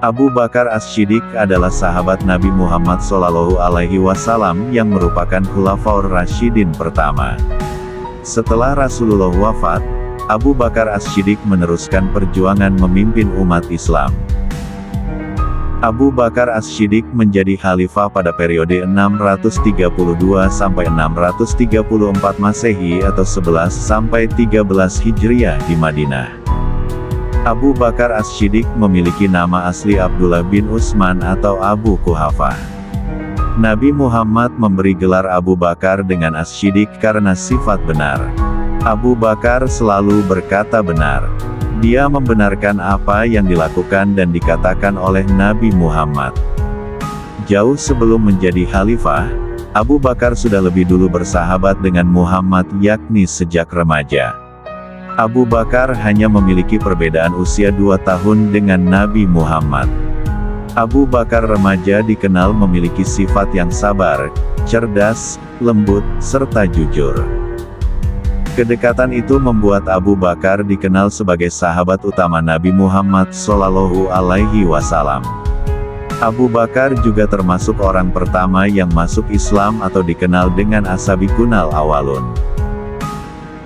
Abu Bakar As-Shiddiq adalah sahabat Nabi Muhammad SAW yang merupakan Khulafaur Rasyidin pertama. Setelah Rasulullah wafat, Abu Bakar As-Shiddiq meneruskan perjuangan memimpin umat Islam. Abu Bakar As-Shiddiq menjadi khalifah pada periode 632 sampai 634 Masehi atau 11 sampai 13 Hijriah di Madinah. Abu Bakar As-Shiddiq memiliki nama asli Abdullah bin Utsman atau Abu Quhafah. Nabi Muhammad memberi gelar Abu Bakar dengan As-Shiddiq karena sifat benar. Abu Bakar selalu berkata benar. Dia membenarkan apa yang dilakukan dan dikatakan oleh Nabi Muhammad. Jauh sebelum menjadi khalifah, Abu Bakar sudah lebih dulu bersahabat dengan Muhammad yakni sejak remaja. Abu Bakar hanya memiliki perbedaan usia 2 tahun dengan Nabi Muhammad. Abu Bakar remaja dikenal memiliki sifat yang sabar, cerdas, lembut, serta jujur. Kedekatan itu membuat Abu Bakar dikenal sebagai sahabat utama Nabi Muhammad SAW. Abu Bakar juga termasuk orang pertama yang masuk Islam atau dikenal dengan As-Sabiqunal Awwalun.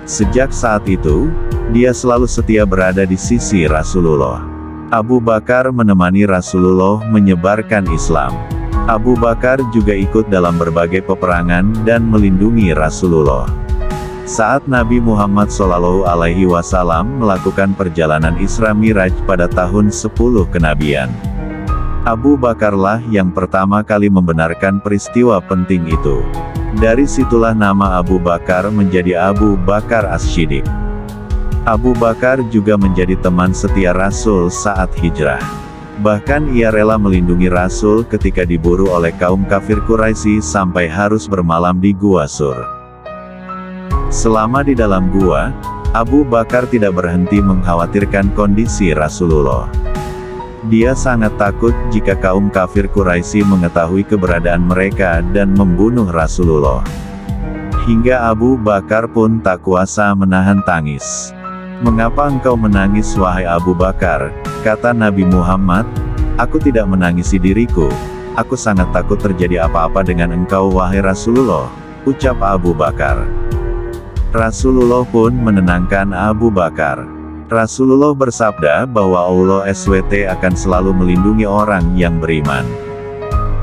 Sejak saat itu, dia selalu setia berada di sisi Rasulullah. Abu Bakar menemani Rasulullah menyebarkan Islam. Abu Bakar juga ikut dalam berbagai peperangan dan melindungi Rasulullah. Saat Nabi Muhammad SAW melakukan perjalanan Isra Miraj pada tahun 10 kenabian, Abu Bakarlah yang pertama kali membenarkan peristiwa penting itu. Dari situlah nama Abu Bakar menjadi Abu Bakar As-Shiddiq. Abu Bakar juga menjadi teman setia Rasul saat hijrah. Bahkan ia rela melindungi Rasul ketika diburu oleh kaum kafir Quraisy sampai harus bermalam di Gua Sur. Selama di dalam gua, Abu Bakar tidak berhenti mengkhawatirkan kondisi Rasulullah. Dia sangat takut jika kaum kafir Quraisy mengetahui keberadaan mereka dan membunuh Rasulullah. Hingga Abu Bakar pun tak kuasa menahan tangis. "Mengapa engkau menangis wahai Abu Bakar?" kata Nabi Muhammad. "Aku tidak menangisi diriku. Aku sangat takut terjadi apa-apa dengan engkau wahai Rasulullah," ucap Abu Bakar. Rasulullah pun menenangkan Abu Bakar. Rasulullah bersabda bahwa Allah SWT akan selalu melindungi orang yang beriman.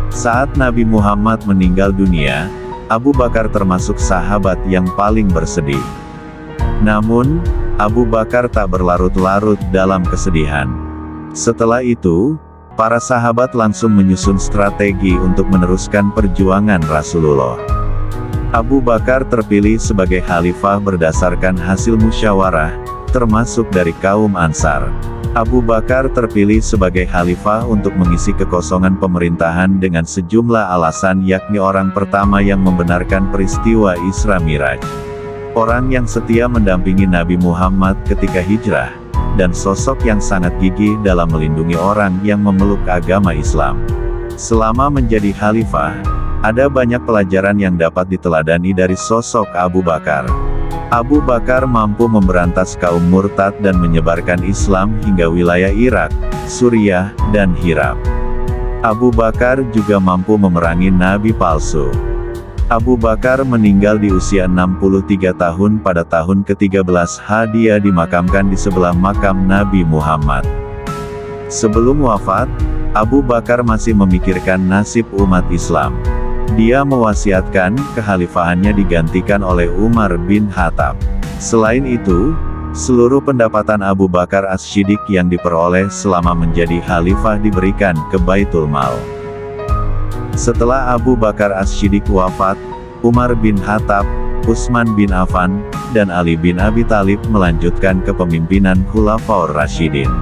Saat Nabi Muhammad meninggal dunia, Abu Bakar termasuk sahabat yang paling bersedih. Namun, Abu Bakar tak berlarut-larut dalam kesedihan. Setelah itu, para sahabat langsung menyusun strategi untuk meneruskan perjuangan Rasulullah. Abu Bakar terpilih sebagai khalifah berdasarkan hasil musyawarah, termasuk dari kaum Ansar. Abu Bakar terpilih sebagai khalifah untuk mengisi kekosongan pemerintahan dengan sejumlah alasan, yakni orang pertama yang membenarkan peristiwa Isra Miraj, orang yang setia mendampingi Nabi Muhammad ketika hijrah, dan sosok yang sangat gigih dalam melindungi orang yang memeluk agama Islam. Selama menjadi khalifah, ada banyak pelajaran yang dapat diteladani dari sosok Abu Bakar. Abu Bakar mampu memberantas kaum murtad dan menyebarkan Islam hingga wilayah Irak, Suriah, dan Hirab. Abu Bakar juga mampu memerangi nabi palsu. Abu Bakar meninggal di usia 63 tahun pada tahun ke-13. Dia dimakamkan di sebelah makam Nabi Muhammad. Sebelum wafat, Abu Bakar masih memikirkan nasib umat Islam. Dia mewasiatkan kekhalifahannya digantikan oleh Umar bin Khattab. Selain itu, seluruh pendapatan Abu Bakar As-Shiddiq yang diperoleh selama menjadi khalifah diberikan ke Baitul Mal. Setelah Abu Bakar As-Shiddiq wafat, Umar bin Khattab, Utsman bin Affan, dan Ali bin Abi Thalib melanjutkan kepemimpinan Khulafaur Rasyidin.